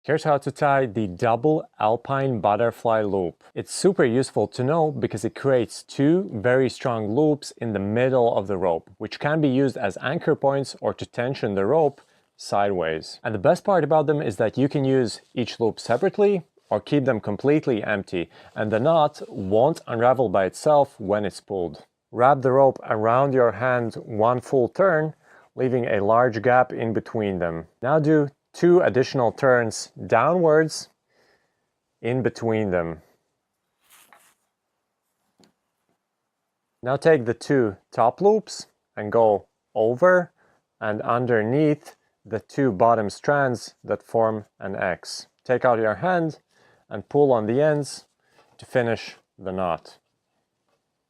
Here's how to tie the double Alpine butterfly loop. It's super useful to know because it creates two very strong loops in the middle of the rope, which can be used as anchor points or to tension the rope sideways. And the best part about them is that you can use each loop separately or keep them completely empty, and the knot won't unravel by itself when it's pulled. Wrap the rope around your hand one full turn, leaving a large gap in between them. Now do 2 additional turns downwards in between them. Now take the 2 top loops and go over and underneath the 2 bottom strands that form an X. Take out your hand and pull on the ends to finish the knot.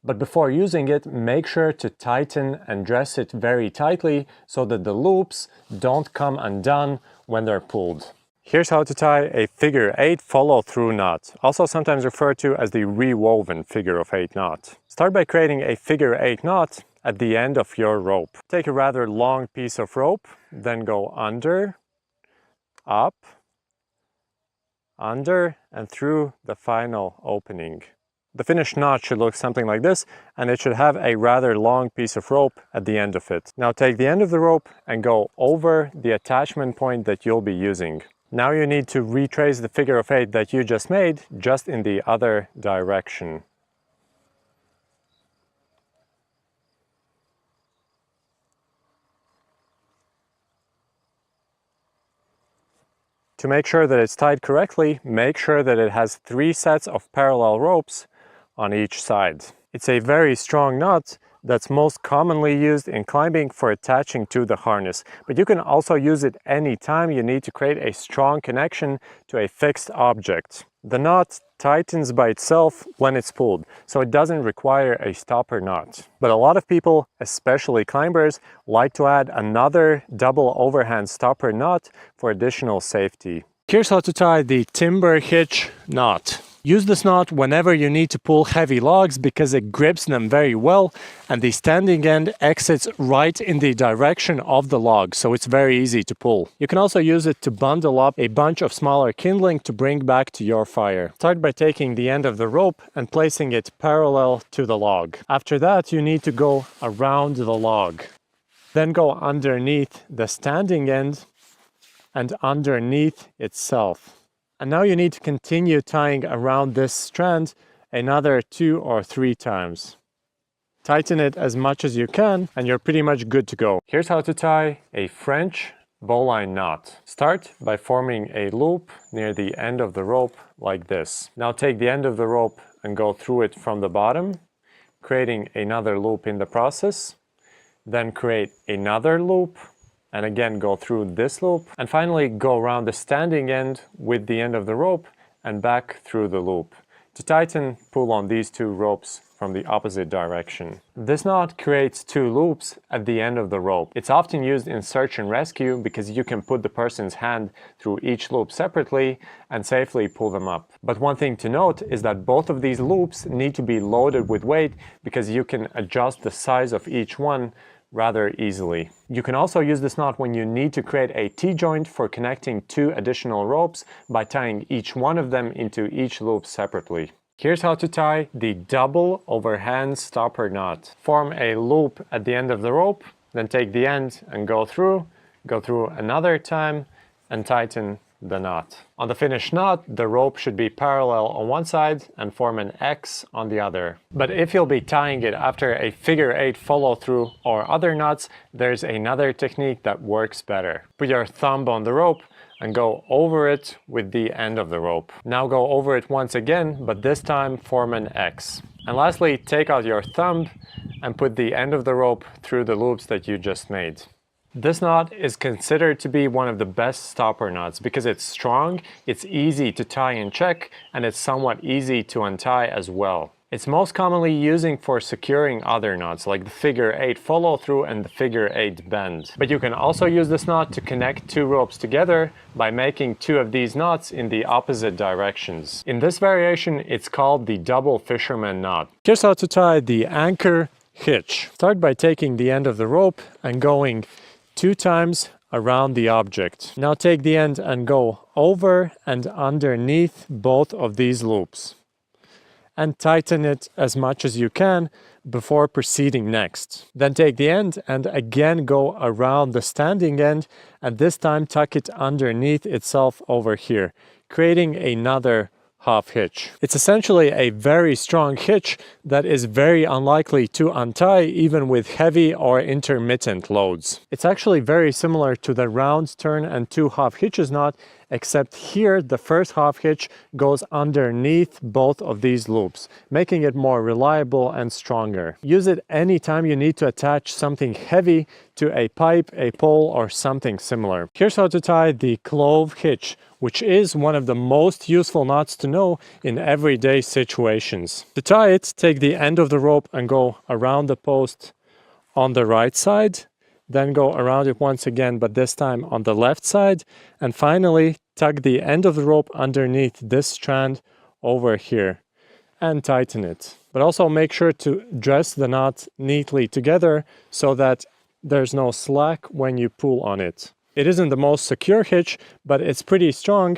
But before using it, make sure to tighten and dress it very tightly so that the loops don't come undone when they're pulled. Here's how to tie a figure 8 follow-through knot, also sometimes referred to as the rewoven figure of 8 knot. Start by creating a figure 8 knot at the end of your rope. Take a rather long piece of rope, then go under, up, under, and through the final opening. The finished knot should look something like this, and it should have a rather long piece of rope at the end of it. Now take the end of the rope and go over the attachment point that you'll be using. Now you need to retrace the figure of 8 that you just made, just in the other direction. To make sure that it's tied correctly, make sure that it has 3 sets of parallel ropes on each side. It's a very strong knot that's most commonly used in climbing for attaching to the harness, but you can also use it anytime you need to create a strong connection to a fixed object. The knot tightens by itself when it's pulled, so it doesn't require a stopper knot. But a lot of people, especially climbers, like to add another double overhand stopper knot for additional safety. Here's how to tie the timber hitch knot. Use this knot whenever you need to pull heavy logs because it grips them very well, and the standing end exits right in the direction of the log, so it's very easy to pull. You can also use it to bundle up a bunch of smaller kindling to bring back to your fire. Start by taking the end of the rope and placing it parallel to the log. After that, you need to go around the log. Then go underneath the standing end and underneath itself. And now you need to continue tying around this strand another 2 or 3 times. Tighten it as much as you can and you're pretty much good to go. Here's how to tie a French bowline knot. Start by forming a loop near the end of the rope like this. Now take the end of the rope and go through it from the bottom, creating another loop in the process. Then create another loop, and again go through this loop, and finally go around the standing end with the end of the rope and back through the loop. To tighten, pull on these 2 ropes from the opposite direction. This knot creates 2 loops at the end of the rope. It's often used in search and rescue because you can put the person's hand through each loop separately and safely pull them up. But one thing to note is that both of these loops need to be loaded with weight because you can adjust the size of each one rather easily. You can also use this knot when you need to create a T-joint for connecting 2 additional ropes by tying each one of them into each loop separately. Here's how to tie the double overhand stopper knot. Form a loop at the end of the rope, then take the end and go through another time and tighten the knot. On the finished knot, the rope should be parallel on one side and form an X on the other. But if you'll be tying it after a figure 8 follow-through or other knots, there's another technique that works better. Put your thumb on the rope and go over it with the end of the rope. Now go over it once again, but this time form an X. And lastly, take out your thumb and put the end of the rope through the loops that you just made. This knot is considered to be one of the best stopper knots because it's strong, it's easy to tie and check, and it's somewhat easy to untie as well. It's most commonly used for securing other knots like the figure 8 follow-through and the figure 8 bend. But you can also use this knot to connect 2 ropes together by making 2 of these knots in the opposite directions. In this variation, it's called the double fisherman knot. Here's how to tie the anchor hitch. Start by taking the end of the rope and going 2 times around the object. Now take the end and go over and underneath both of these loops and tighten it as much as you can before proceeding next. Then take the end and again go around the standing end, and this time tuck it underneath itself over here, creating another half hitch. It's essentially a very strong hitch that is very unlikely to untie even with heavy or intermittent loads. It's actually very similar to the round turn and 2 half hitches knot, except here the first half hitch goes underneath both of these loops, making it more reliable and stronger. Use it anytime you need to attach something heavy to a pipe, a pole, or something similar. Here's how to tie the Clove hitch, which is one of the most useful knots to know in everyday situations. To tie it, take the end of the rope and go around the post on the right side, then go around it once again, but this time on the left side, and finally tuck the end of the rope underneath this strand over here and tighten it. But also make sure to dress the knot neatly together so that there's no slack when you pull on it. It isn't the most secure hitch, but it's pretty strong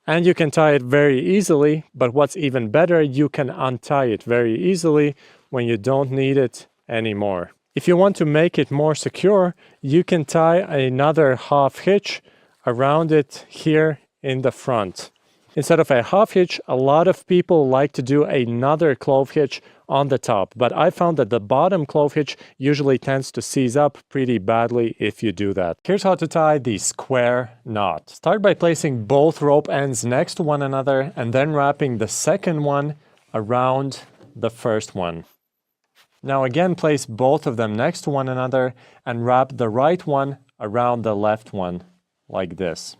and you can tie it very easily. But what's even better, you can untie it very easily when you don't need it anymore. If you want to make it more secure, you can tie another half hitch around it here in the front. Instead of a half hitch, a lot of people like to do another Clove hitch on the top, but I found that the bottom Clove hitch usually tends to seize up pretty badly if you do that. Here's how to tie the square knot. Start by placing both rope ends next to one another and then wrapping the second one around the first one. Now again, place both of them next to one another and wrap the right one around the left one, like this.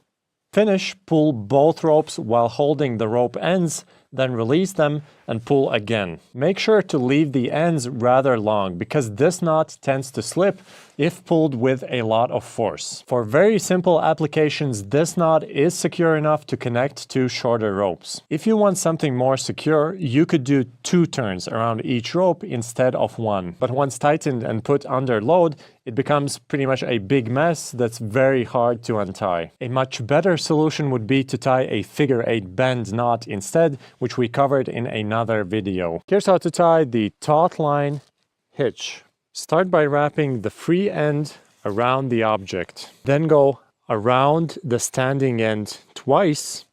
Finish, pull both ropes while holding the rope ends, then release them and pull again. Make sure to leave the ends rather long because this knot tends to slip if pulled with a lot of force. For very simple applications, this knot is secure enough to connect to shorter ropes. If you want something more secure, you could do 2 turns around each rope instead of 1. But once tightened and put under load, it becomes pretty much a big mess that's very hard to untie. A much better solution would be to tie a figure-8 bend knot instead, which we covered in another video. Here's how to tie the taut line hitch. Start by wrapping the free end around the object. Then go around the standing end twice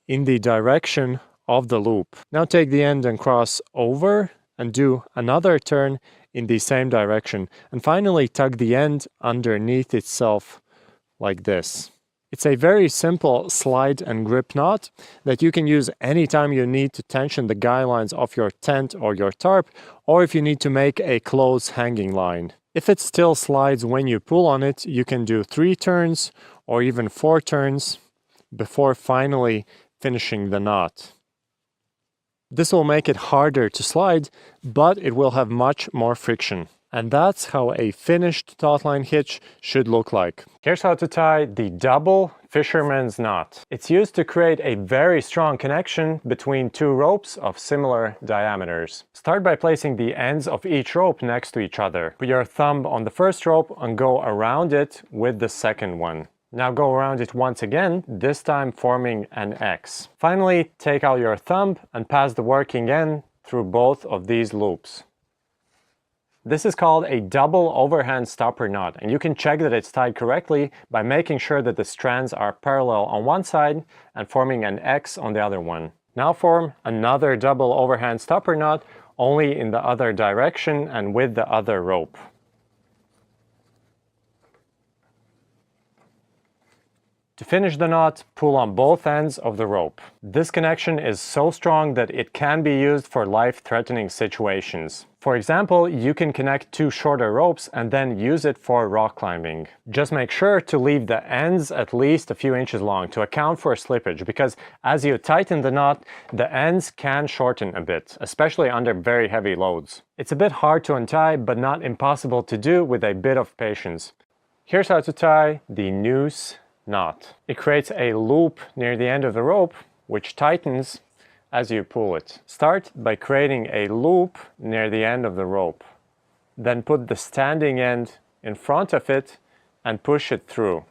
in the direction of the loop. Now take the end and cross over and do another turn in the same direction. And finally tug the end underneath itself like this. It's a very simple slide and grip knot that you can use anytime you need to tension the guy lines of your tent or your tarp, or if you need to make a close hanging line. If it still slides when you pull on it, you can do 3 turns or even 4 turns before finally finishing the knot. This will make it harder to slide, but it will have much more friction. And that's how a finished taut line hitch should look like. Here's how to tie the double fisherman's knot. It's used to create a very strong connection between 2 ropes of similar diameters. Start by placing the ends of each rope next to each other. Put your thumb on the first rope and go around it with the second one. Now go around it once again, this time forming an X. Finally, take out your thumb and pass the working end through both of these loops. This is called a double overhand stopper knot, and you can check that it's tied correctly by making sure that the strands are parallel on one side and forming an X on the other one. Now form another double overhand stopper knot, only in the other direction and with the other rope. To finish the knot, pull on both ends of the rope. This connection is so strong that it can be used for life-threatening situations. For example, you can connect 2 shorter ropes and then use it for rock climbing. Just make sure to leave the ends at least a few inches long to account for slippage, because as you tighten the knot, the ends can shorten a bit, especially under very heavy loads. It's a bit hard to untie, but not impossible to do with a bit of patience. Here's how to tie the noose knot. It creates a loop near the end of the rope, which tightens as you pull it. Start by creating a loop near the end of the rope. Then put the standing end in front of it and push it through.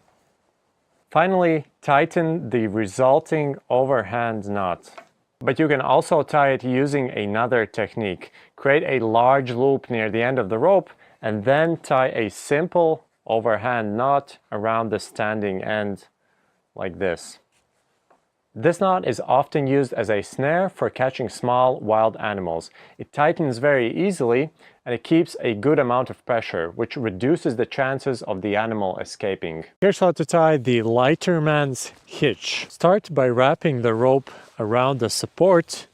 Finally, tighten the resulting overhand knot. But you can also tie it using another technique. Create a large loop near the end of the rope and then tie a simple overhand knot around the standing end like this. This knot is often used as a snare for catching small wild animals. It tightens very easily and it keeps a good amount of pressure, which reduces the chances of the animal escaping. Here's how to tie the Lighterman's hitch. Start by wrapping the rope around the support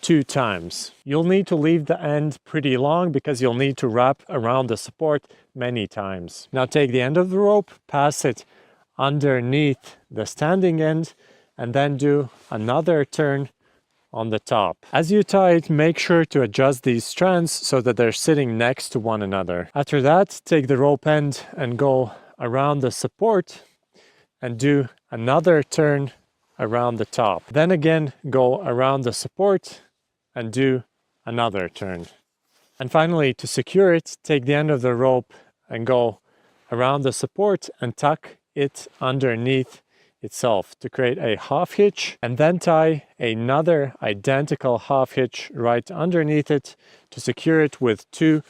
2 times. You'll need to leave the end pretty long because you'll need to wrap around the support many times. Now take the end of the rope, pass it underneath the standing end, and then do another turn on the top. As you tie it, make sure to adjust these strands so that they're sitting next to one another. After that, take the rope end and go around the support and do another turn around the top. Then again, go around the support and do another turn. And finally, to secure it, take the end of the rope and go around the support and tuck it underneath itself to create a half hitch, and then tie another identical half hitch right underneath it to secure it with 2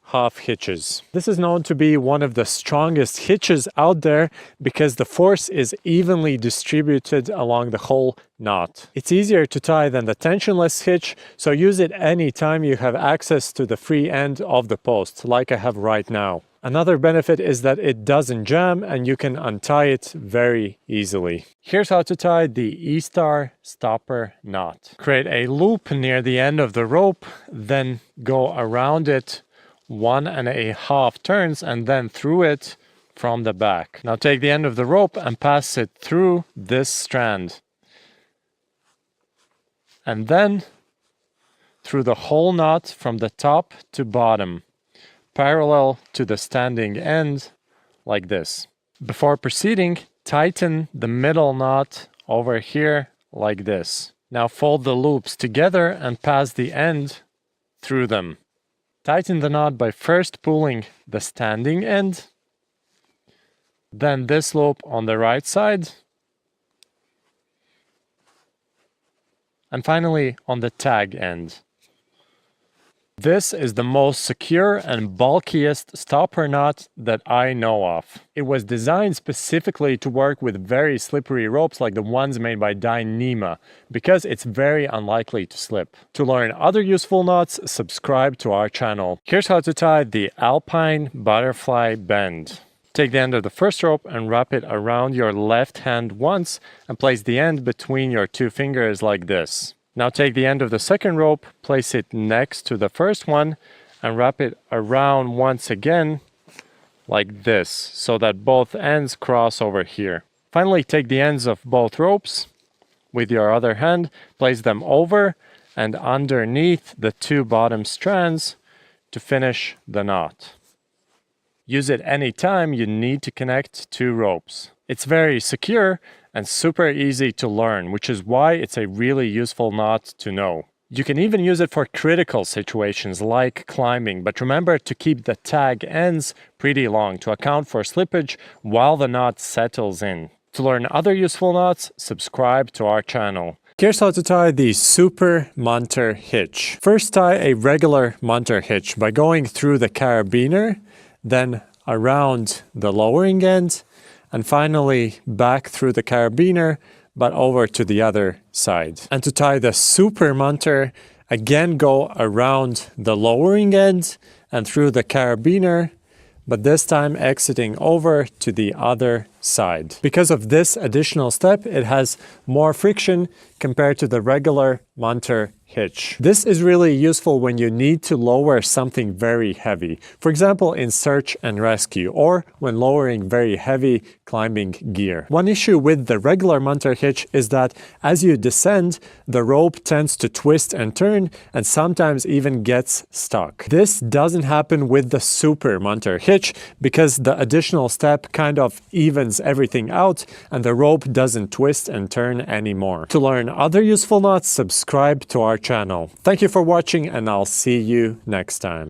half hitches. This is known to be one of the strongest hitches out there because the force is evenly distributed along the whole knot. It's easier to tie than the tensionless hitch, so use it anytime you have access to the free end of the post, like I have right now. Another benefit is that it doesn't jam and you can untie it very easily. Here's how to tie the EStar stopper knot. Create a loop near the end of the rope, then go around it 1.5 turns and then through it from the back. Now take the end of the rope and pass it through this strand. And then through the whole knot from the top to bottom, parallel to the standing end, like this. Before proceeding, tighten the middle knot over here like this. Now fold the loops together and pass the end through them. Tighten the knot by first pulling the standing end, then this loop on the right side, and finally on the tag end. This is the most secure and bulkiest stopper knot that I know of. It was designed specifically to work with very slippery ropes like the ones made by Dyneema, because it's very unlikely to slip. To learn other useful knots, subscribe to our channel. Here's how to tie the Alpine butterfly bend. Take the end of the first rope and wrap it around your left hand once and place the end between your 2 fingers like this. Now take the end of the second rope, place it next to the first one, and wrap it around once again like this, so that both ends cross over here. Finally, take the ends of both ropes with your other hand, place them over and underneath the 2 bottom strands to finish the knot. Use it anytime you need to connect 2 ropes. It's very secure and super easy to learn, which is why it's a really useful knot to know. You can even use it for critical situations like climbing, but remember to keep the tag ends pretty long to account for slippage while the knot settles in. To learn other useful knots, subscribe to our channel. Here's how to tie the Super Munter hitch. First, tie a regular Munter hitch by going through the carabiner, then around the lowering end, and finally back through the carabiner, but over to the other side. And to tie the Super Munter, again go around the lowering end and through the carabiner, but this time exiting over to the other side. Because of this additional step, it has more friction compared to the regular Munter hitch. This is really useful when you need to lower something very heavy. For example, in search and rescue, or when lowering very heavy climbing gear. One issue with the regular Munter hitch is that as you descend, the rope tends to twist and turn and sometimes even gets stuck. This doesn't happen with the Super Munter hitch because the additional step kind of evens everything out and the rope doesn't twist and turn anymore. To learn other useful knots, subscribe to our channel. Thank you for watching and I'll see you next time.